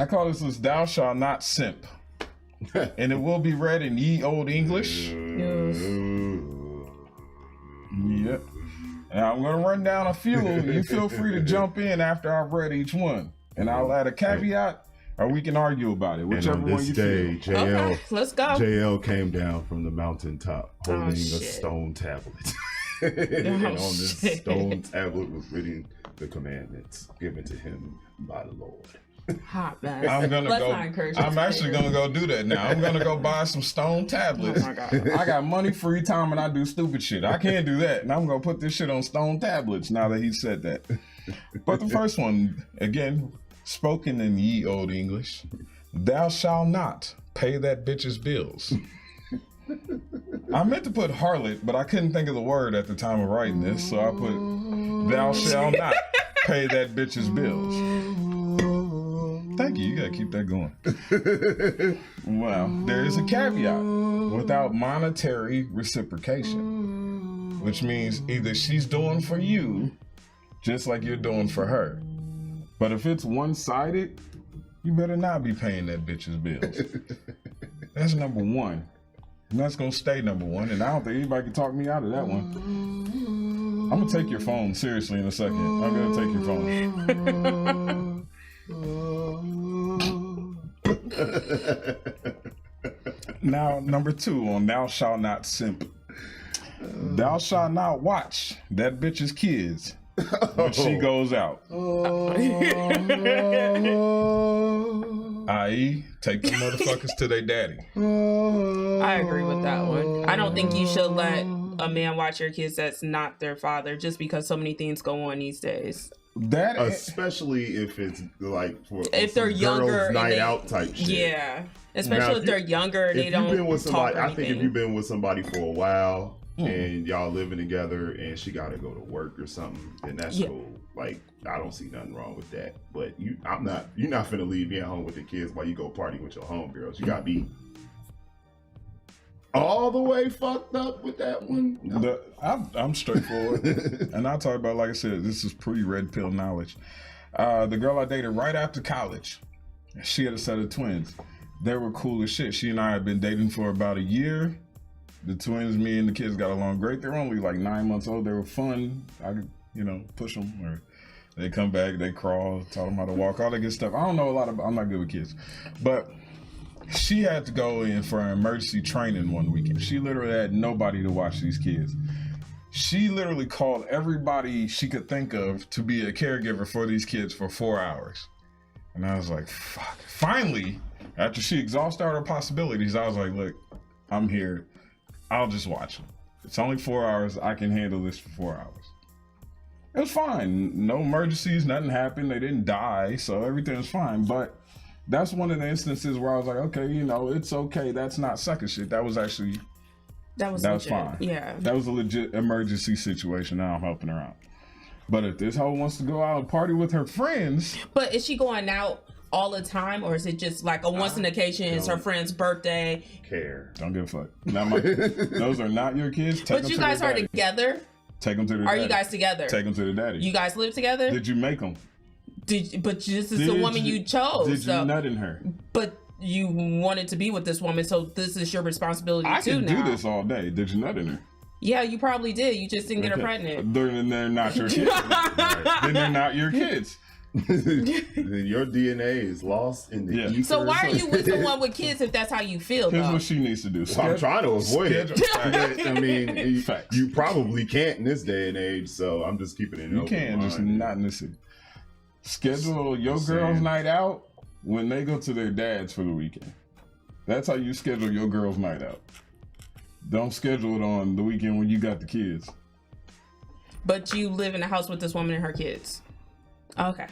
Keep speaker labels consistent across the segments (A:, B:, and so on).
A: I call this "Thou shalt not simp," and it will be read in ye old English. Yep. And I'm gonna run down a few. You feel free to jump in after I've read each one, and I'll add a caveat, or we can argue about it. Whichever
B: and on this
A: one you
B: day,
A: feel.
B: JL,
C: Okay, let's go.
B: JL came down from the mountaintop holding a
C: shit.
B: stone tablet. And on this stone tablet was written the commandments given to him by the Lord.
C: Hot mess.
A: I'm gonna
C: Let's
A: go.
C: not encourage
A: I'm
C: this
A: actually
C: behavior.
A: gonna go do that now. I'm gonna go buy some stone tablets.
C: Oh my God.
A: I got money, free time, and I do stupid shit. I can't do that, and I'm gonna put this shit on stone tablets. Now that he said that, but the first one again, spoken in ye old English: "Thou shalt not pay that bitch's bills." I meant to put harlot, but I couldn't think of the word at the time of writing this, so I put "Thou shalt not pay that bitch's bills." Thank you. You gotta keep that going. Well, there is a caveat: without monetary reciprocation, which means either she's doing for you, just like you're doing for her. But if it's one-sided, you better not be paying that bitch's bills. That's number one. And that's gonna stay number one. And I don't think anybody can talk me out of that one. I'm gonna take your phone seriously in a second. I'm gonna take your phone. Now, number two on "Thou shalt not simp." Thou shalt not watch that bitch's kids when she goes out. I.e., take the motherfuckers to their daddy.
C: I agree with that one. I don't think you should let a man watch your kids that's not their father just because so many things go on these days.
A: That
B: Especially if it's like for
C: If they're younger,
B: girls'
C: and
B: night
C: they-
B: out type shit.
C: Yeah, especially
B: Now,
C: if they're younger and they
B: If
C: don't
B: you've been with somebody,
C: talk or
B: I think if
C: anything.
B: you've been with somebody for a while and y'all living together and she got to go to work or something, then that's cool. Like, I don't see nothing wrong with that. But you're not finna leave me at home with the kids while you go party with your homegirls. You gotta be all the way fucked up with that one. No.
A: I'm straightforward, and I'll talk about, like I said, this is pre-red pill knowledge. The girl I dated right after college, she had a set of twins. They were cool as shit. She and I had been dating for about a year. The twins, me and the kids got along great. They were only like 9 months old. They were fun. I could, push them, or they come back, they crawl, taught them how to walk, all that good stuff. I don't know a lot about. I'm not good with kids, but she had to go in for an emergency training one weekend. She literally had nobody to watch these kids. She literally called everybody she could think of to be a caregiver for these kids for 4 hours. And I was like, fuck. Finally, after she exhausted all her possibilities, I was like, look, I'm here. I'll just watch them. It's only 4 hours. I can handle this for 4 hours. It was fine. No emergencies, nothing happened. They didn't die, so everything was fine. But that's one of the instances where I was like, okay, it's okay. That's not sucker shit. That was actually...
C: That was
A: fine.
C: Yeah.
A: That was a legit emergency situation. Now I'm helping her out. But if this hoe wants to go out and party with her friends...
C: But is she going out all the time, or is it just like a once an occasion? It's her friend's birthday.
B: Care.
A: Don't give a fuck. Those are not your kids.
C: But you guys are together?
A: Take them to their
C: Are
A: daddy.
C: you guys together?
A: Take them to the daddy.
C: You guys live together?
A: Did you make them?
C: But this is the woman you chose.
A: Did you nut in her?
C: But you wanted to be with this woman, so this is your responsibility too now.
A: I can do this all day. Did you nut in her?
C: Yeah, you probably did. You just didn't get her pregnant.
A: Then they're not your kids. Then they're not your kids.
B: Then your DNA is lost in the ether.
C: So why are you with someone with kids if that's how you feel?
A: Here's
C: though?
A: what she needs to do.
B: I'm trying to avoid it. I mean,
A: Facts.
B: you probably can't in this day and age, so I'm just keeping it in.
A: You can't, just not in this city. Schedule your girls' night out when they go to their dads for the weekend. That's how you schedule your girls' night out. Don't schedule it on the weekend when you got the kids.
C: But you live in the house with this woman and her kids. Okay.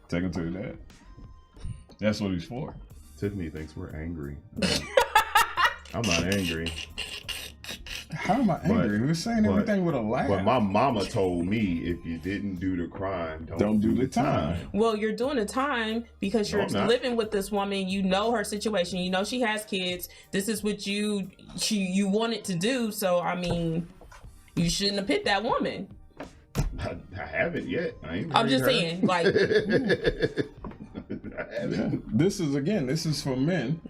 A: Take them to their dad. That's what he's for.
B: Tiffany thinks we're angry. I'm not angry.
A: How am I angry? We're saying everything with a laugh.
B: But my mama told me if you didn't do the crime, don't do the time.
C: Well, you're doing the time because you're living with this woman. You know her situation. You know she has kids. This is what you wanted to do. So, I mean, you shouldn't have picked that woman.
B: I haven't yet.
C: I'm just saying, like...
A: This is for men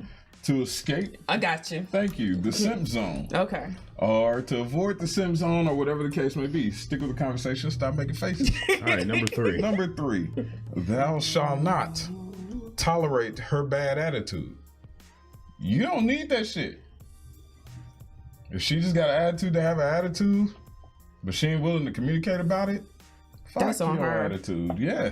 A: to escape.
C: I got you.
A: Thank you. The simp zone.
C: Okay.
A: Or to avoid the simp zone or whatever the case may be. Stick with the conversation. Stop making faces.
B: All right, number 3.
A: Number 3. Thou shalt not tolerate her bad attitude. You don't need that shit. If she just got an attitude to have an attitude, but she ain't willing to communicate about it,
C: that's on her
A: attitude. Yeah.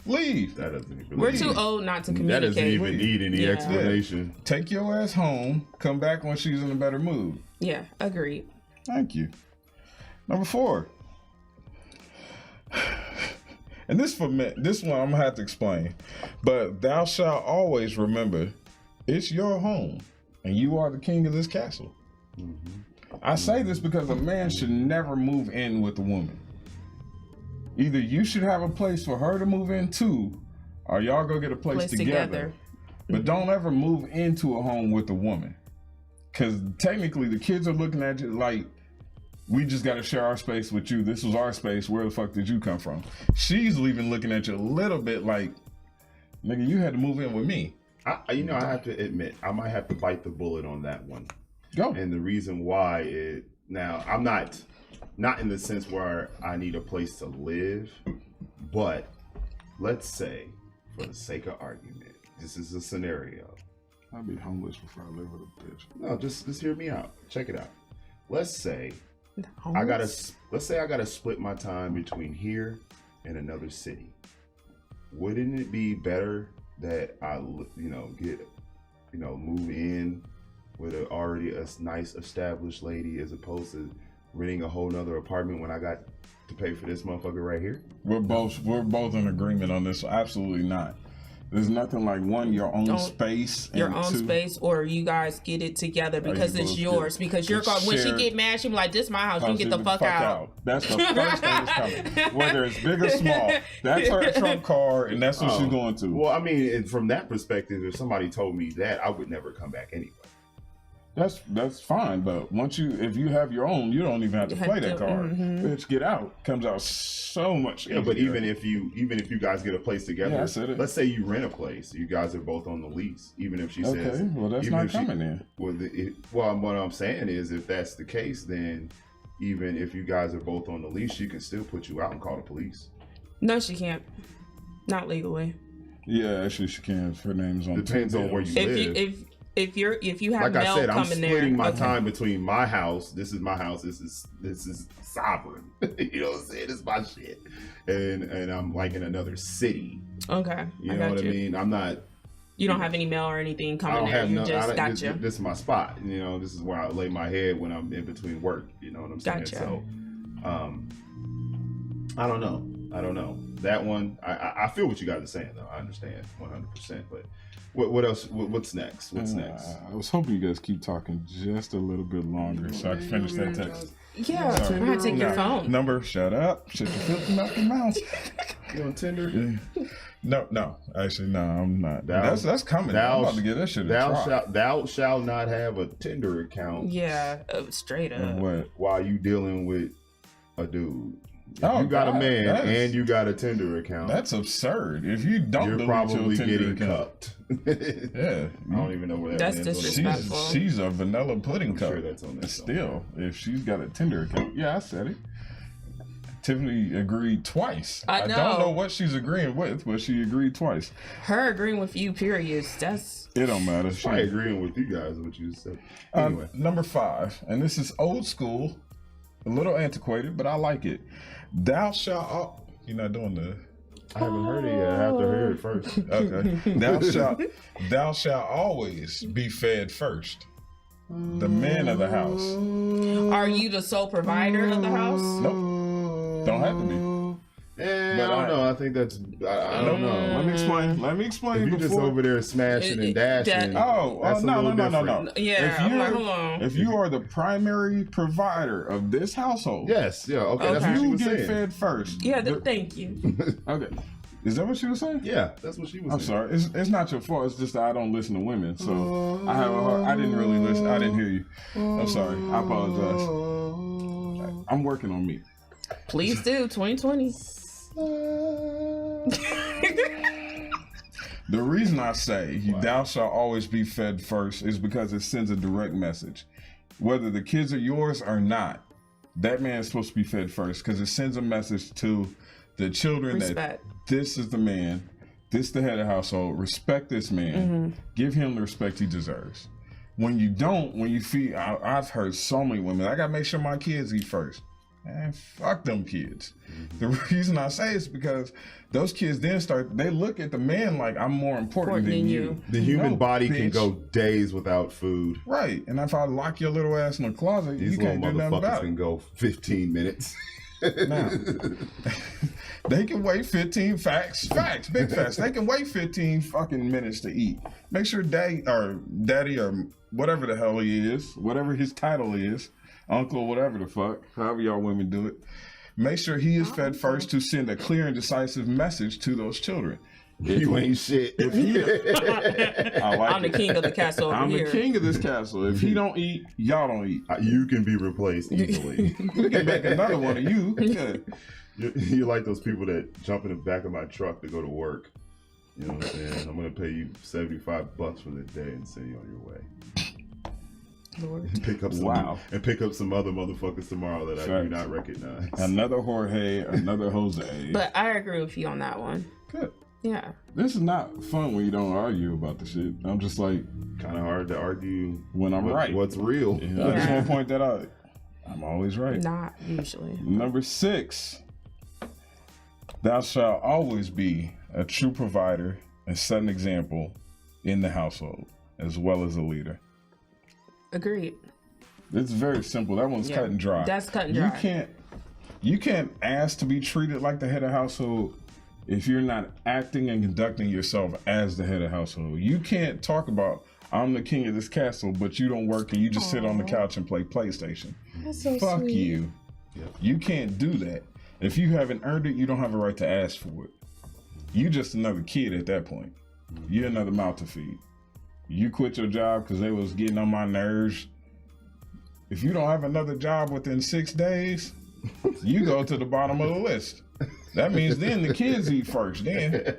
A: Leave.
B: That doesn't even
C: We're too old not to communicate.
B: That doesn't even need any explanation.
A: Take your ass home. Come back when she's in a better mood.
C: Yeah, agreed.
A: Thank you. Number 4. And this one I'm gonna have to explain. But thou shalt always remember, it's your home, and you are the king of this castle. I say this because a man should never move in with a woman. Either you should have a place for her to move into, or y'all go get a place together. But don't ever move into a home with a woman. Because technically the kids are looking at you like, we just got to share our space with you. This was our space. Where the fuck did you come from? She's even looking at you a little bit like, nigga, you had to move in with me.
B: I have to admit, I might have to bite the bullet on that one.
A: Go.
B: And the reason why now I'm not in the sense where I need a place to live, but let's say, for the sake of argument, this is a scenario.
A: I'll be homeless before I live with a bitch.
B: No, just hear me out. Check it out. Let's say I gotta split my time between here and another city. Wouldn't it be better that I move in with already a nice established lady as opposed to renting a whole nother apartment when I got to pay for this motherfucker right here?
A: We're both in agreement on this. Absolutely not. There's nothing like your own space,
C: or you guys get it together because it's yours. Because you're going, when she get mad, she be like, "This my house. You get the fuck out."
A: That's the first thing that's coming. Whether it's big or small, that's her trump card, and that's what she's going to.
B: Well, I mean, from that perspective, if somebody told me that, I would never come back anyway.
A: That's fine, but if you have your own, you don't even have to play that card. Bitch, get out comes out so much easier.
B: Yeah, but even if you guys get a place together,
A: I said it.
B: Let's say you rent a place, you guys are both on the lease. Even if she says,
A: well, that's not coming in.
B: Well, what I'm saying is, if that's the case, then even if you guys are both on the lease, she can still put you out and call the police.
C: No, she can't. Not legally.
A: Yeah, actually, she can. If her name's on.
B: Depends on where you live.
C: If you have
B: like
C: mail
B: I said, I'm
C: coming there,
B: splitting my time between my house. This is my house. This is sovereign. You know what I'm saying? It's my shit, and I'm like in another city.
C: Okay,
B: you know what I mean? I'm not.
C: You don't have any mail or anything coming there.
B: This is my spot. You know, this is where I lay my head when I'm in between work. You know what I'm saying?
C: Gotcha.
B: So, I don't know. That one, I feel what you guys are saying though. I understand 100%. But what else? What's next?
A: I was hoping you guys keep talking just a little bit longer so I can finish that text.
C: Yeah, I'm gonna take your phone.
A: Number, shut up. Shut your filthy mouth and mouth.
B: You on Tinder?
A: Yeah. No. Actually, no, I'm not. That's coming. I'm about to get that shit.
B: Thou shall not have a Tinder account.
C: Yeah, straight up.
A: What?
B: While you dealing with a dude. You got a man and you got a Tinder account.
A: That's absurd. If you don't,
B: you're probably getting cupped.
A: Yeah,
B: I don't even know where that.
C: That's disrespectful.
A: She's a vanilla pudding cup.
B: Sure, that's on this.
A: Still, if she's got a Tinder account, yeah, I said it. Tiffany agreed twice.
C: I know.
A: I don't know what she's agreeing with, but she agreed twice.
C: Her agreeing with you, period.
A: It don't matter.
B: She agreeing with you guys, what you said. Anyway,
A: number 5, and this is old school, a little antiquated, but I like it. Thou shalt. You're not doing the.
B: I haven't heard it yet. I have to hear it first.
A: Okay. Thou shalt always be fed first. The man of the house.
C: Are you the sole provider of the house?
A: Nope. Don't have to be.
B: But I don't know. I think that's. I don't know.
A: Let me explain.
B: If you just over there smashing and dashing.
A: No.
C: Yeah. Hold on.
A: If you are the primary provider of this household.
B: Yes. Yeah. Okay. That's what she was saying.
A: You get fed first.
C: Yeah. Thank you.
A: Okay. Is that what she was saying?
B: Yeah, that's what she was saying.
A: I'm sorry. It's not your fault. It's just that I don't listen to women. So I didn't really listen. I didn't hear you. I'm sorry. I apologize. I'm working on me.
C: Please do. 2020.
A: The reason I say thou shalt always be fed first is because it sends a direct message. Whether the kids are yours or not, that man is supposed to be fed first because it sends a message to the children that this is the man, this the head of the household, respect this man, give him the respect he deserves. When you don't, when you feed, I've heard so many women, I gotta make sure my kids eat first. Man, fuck them kids. The reason I say is because those kids then they look at the man like I'm more important than you.
B: The human body
A: bitch.
B: can go days without food.
A: Right. And if I lock your little ass in the closet,
B: These
A: you can't do nothing about it.
B: can go 15 minutes.
A: Now, they can wait 15 facts, big facts. They can wait 15 fucking minutes to eat. Make sure daddy or whatever the hell he is, whatever his title is, uncle, whatever the fuck, however y'all women do it, make sure he is fed first to send a clear and decisive message to those children.
B: You ain't shit.
A: I'm
C: the king of the castle over here.
A: I'm the king of this castle. If he don't eat, y'all don't eat.
B: You can be replaced easily.
A: We can make another one of you.
B: You're like those people that jump in the back of my truck to go to work. You know what I'm saying? I'm going to pay you $75 for the day and send you on your way.
C: Lord.
B: And pick up some other motherfuckers tomorrow that I do not recognize.
A: Another Jorge, another Jose.
C: But I agree with you on that one.
A: Good.
C: Yeah.
A: This is not fun when you don't argue about the shit. I'm just like,
B: kind of hard to argue
A: when I'm right.
B: What's real?
A: Yeah, I just want to point that out. I'm always right.
C: Not usually.
A: Number 6, thou shalt always be a true provider and set an example in the household as well as a leader.
C: Agreed.
A: It's very simple. That one's cut and dry.
C: That's cut and dry.
A: You can't ask to be treated like the head of household if you're not acting and conducting yourself as the head of household. You can't talk about, I'm the king of this castle, but you don't work and you just sit on the couch and play PlayStation.
C: That's so
A: Fuck
C: sweet.
A: you. Yep. You can't do that. If you haven't earned it, you don't have a right to ask for it. You just another kid at that point. You're another mouth to feed. You quit your job because they was getting on my nerves. If you don't have another job within 6 days, you go to the bottom of the list. That means then the kids eat first then.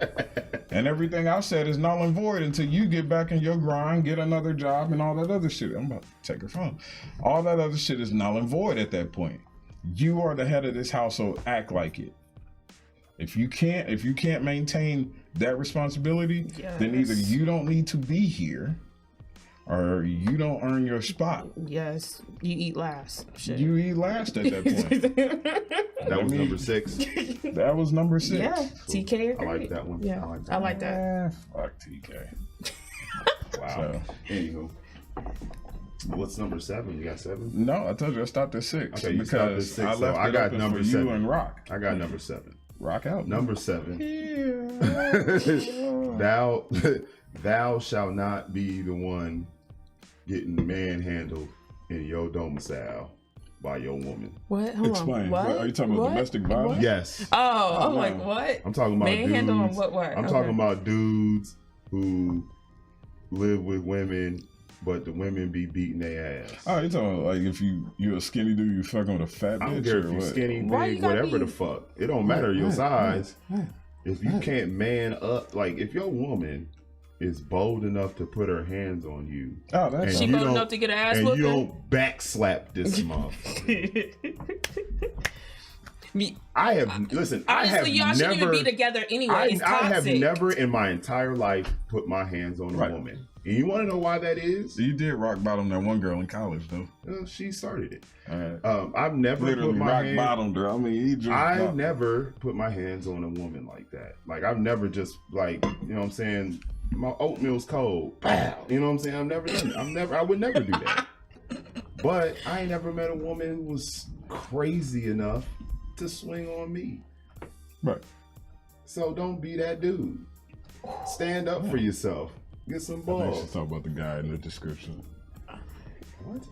A: And everything I said is null and void until you get back in your grind, get another job and all that other shit. I'm about to take her phone. All that other shit is null and void at that point. You are the head of this household, act like it. If you can't maintain that responsibility, then either you don't need to be here or you don't earn your spot.
C: Yes, you eat last. Shit.
A: You eat last at that point.
B: That was number 6.
A: That was number 6.
C: Yeah, TK agreed.
B: I like that one.
C: Yeah, I like that.
A: Fuck TK.
B: Wow.
A: So,
B: anywho. What's number 7? You got 7?
A: No, I told you I stopped at 6.
B: Okay,
A: because I left
B: so I got
A: open
B: number
A: for
B: 7.
A: you and Rock.
B: I got number 7.
A: Rock out.
B: Number 7. Thou shalt not be the one getting manhandled in your domicile by your woman.
C: What? Hold
A: Explain.
C: on. What?
A: Are you talking about domestic violence?
B: Yes.
C: Oh, I'm
A: no.
C: like, what?
B: I'm talking about
C: manhandle
B: dudes.
C: on what?
B: I'm talking about dudes who live with women, but the women be beating their ass.
A: Oh, you talking about like if you're a skinny dude, you fucking with a fat bitch?
B: I don't care if
A: or
B: you're
A: what?
B: skinny,
C: Why
B: big,
C: you gotta
B: whatever
C: be-
B: the fuck. It don't matter your size.
A: Right.
B: If you can't man up, like if your woman is bold enough to put her hands on you,
A: Oh, that's
B: and
C: She
B: you
C: bold
B: don't-
C: enough to get an ass
B: and
C: whooping?
B: you don't backslap this motherfucker. I have listen. I have
C: Honestly, y'all shouldn't even
B: never.
C: be together anyway.
B: I
C: It's
B: have
C: toxic.
B: never in my entire life put my hands on a
A: Right.
B: woman. And you want to know why that is?
A: You did rock bottom that one girl in college, though.
B: Well, she started it.
A: All right.
B: I've never
A: Literally
B: put my
A: rock
B: hand.
A: bottomed her. I mean, he just.
B: I've never put my hands on a woman like that. Like I've never just like, you know what I'm saying, my oatmeal's cold. Pow. You know what I'm saying? I've never done it. I would never do that. But I ain't never met a woman who was crazy enough to swing on me.
A: Right.
B: So don't be that dude. Stand up for yourself. Get some
A: I think
B: balls.
A: she's talking about the guy in the description.
B: What?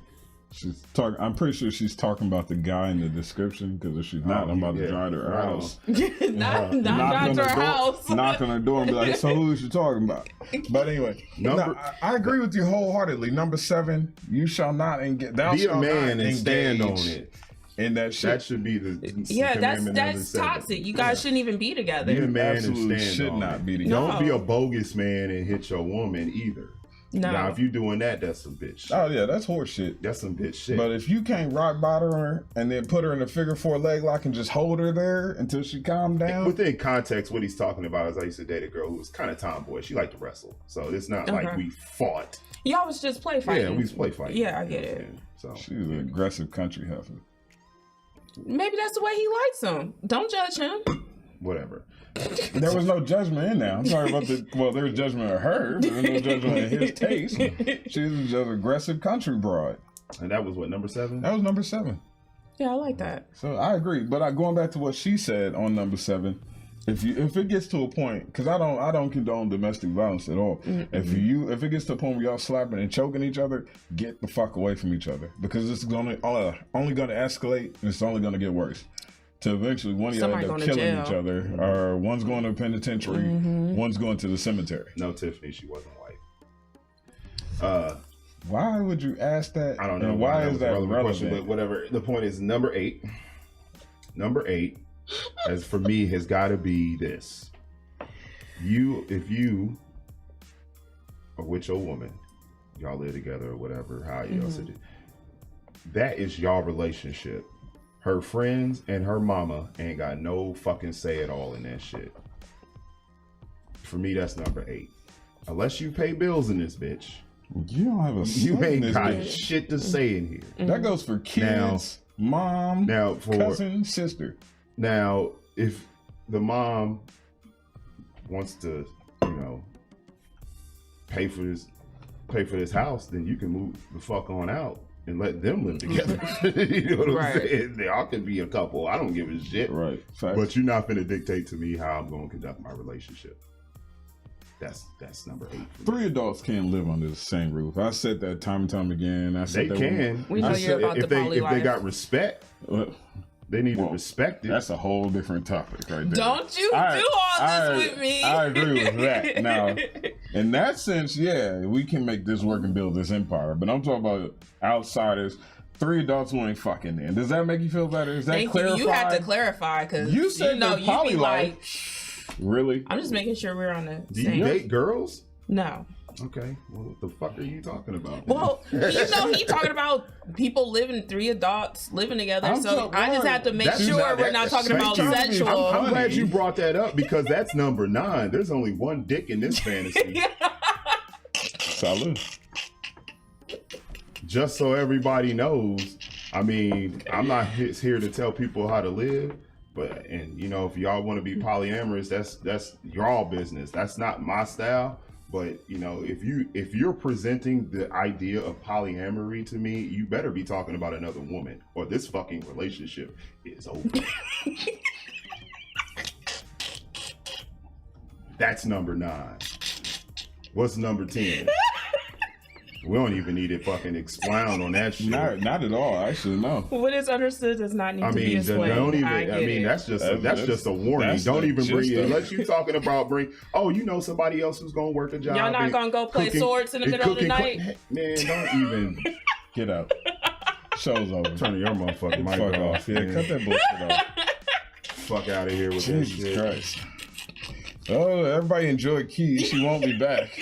A: She's talking. I'm pretty sure she's talking about the guy in the description because if she's not, I'm about to drive to her
B: right
A: house.
C: not
A: Knock
C: drive
A: on
C: to
A: her
C: her
A: door-
C: house.
A: Knock on her door and be like, "So who is she talking about?" But anyway,
B: Number-
A: I agree with you wholeheartedly. Number 7, you shall not engage. Thou
B: Be a
A: shalt
B: man
A: not
B: and stand on
A: engage
B: it.
A: in that shit.
B: That should be the
C: Yeah,
B: commandment number
C: that's
B: 7.
C: toxic. You guys shouldn't even be together.
B: Be a man
A: absolutely
B: and stand
A: should
B: on
A: not
B: it.
A: be together.
C: No.
B: Don't be a bogus man and hit your woman either.
C: No.
B: Now, if you doing that, that's some bitch shit.
A: Oh yeah, that's horse shit.
B: That's some bitch shit.
A: But if you can't rock bottom her and then put her in a figure 4 leg lock and just hold her there until she calm down.
B: Within context, what he's talking about is I used to date a girl who was kind of tomboy. She liked to wrestle. So it's not like we fought.
C: Y'all was just play fighting.
B: Yeah, we was play fighting.
C: Yeah, I get it.
B: So
A: She's an aggressive country heifer.
C: Maybe that's the way he likes them. Don't judge him.
B: whatever.
A: There was no judgment in there. I'm sorry about the. Well, there was judgment of her. There was no judgment of his taste. She was just an aggressive country broad.
B: And that was what, number 7?
A: That was number 7.
C: Yeah, I like that.
A: So I agree, but going back to what she said on number 7, if it gets to a point, because I don't condone domestic violence at all. Mm-hmm. If it gets to a point where y'all slapping and choking each other, get the fuck away from each other, because it's only going to escalate and it's only going to get worse. To eventually one of y'all end up killing each other, or one's going to a penitentiary, one's going to the cemetery.
B: No, Tiffany, she wasn't white.
A: Why would you ask that?
B: I don't know.
A: And why is that relevant?
B: Question, but whatever. The point is number 8. Number 8, as for me, has got to be this. If you are with your woman, y'all live together or whatever, how you else it, that is y'all relationship. Her friends and her mama ain't got no fucking say at all in that shit. For me, that's number 8. Unless you pay bills in this bitch.
A: You don't have a
B: You ain't got
A: bitch.
B: shit to say in here.
A: That goes for kids, mom, cousin, sister.
B: Now, if the mom wants to, pay for this house, then you can move the fuck on out and let them live together. You know what I'm saying? Y'all could be a couple. I don't give a shit.
A: Right. Facts.
B: But you're not finna dictate to me how I'm going to conduct my relationship. That's number 8.
A: 3 adults can't live under the same roof. I said that time and time again. I said
B: they can.
C: We know you're about
B: if they got respect, they need to respect it.
A: That's a whole different topic right there.
C: Don't you do all this with me.
A: I agree with that. Now, in that sense, yeah, we can make this work and build this empire. But I'm talking about outsiders. 3 adults who ain't fucking in. Does that make you feel better? Is that clarified?
C: You have to clarify, because
A: you said poly
C: like,
A: really?
C: I'm just making sure we're on the
B: Do
C: same.
B: you date girls?
C: No.
B: Okay. Well, what the fuck are you talking about?
C: Well, he talking about people 3 adults living together. I just have to make sure we're not talking about sexual.
B: I'm glad you brought that up, because that's number 9. There's only one dick in this fantasy.
A: Salud.
B: Just so everybody knows, I mean, I'm not here to tell people how to live, but if y'all want to be polyamorous, that's y'all business. That's not my style. But if you're presenting the idea of polyamory to me, you better be talking about another woman, or this fucking relationship is over. That's number 9. What's number 10? We don't even need to fucking expound on that shit.
A: Not at all. Actually, no.
C: What is understood does not need to be explained.
B: Don't even. That's just a warning. Don't even bring it unless you talking about somebody else who's gonna work a job.
C: Y'all not gonna go play swords in the middle of the night?
B: Man, don't even
A: get out. Show's over.
B: Turn your motherfucking mic off.
A: Yeah, cut that bullshit off.
B: Fuck out of here with
A: Jesus
B: that shit.
A: Christ. Oh, everybody enjoyed Key. She won't be back.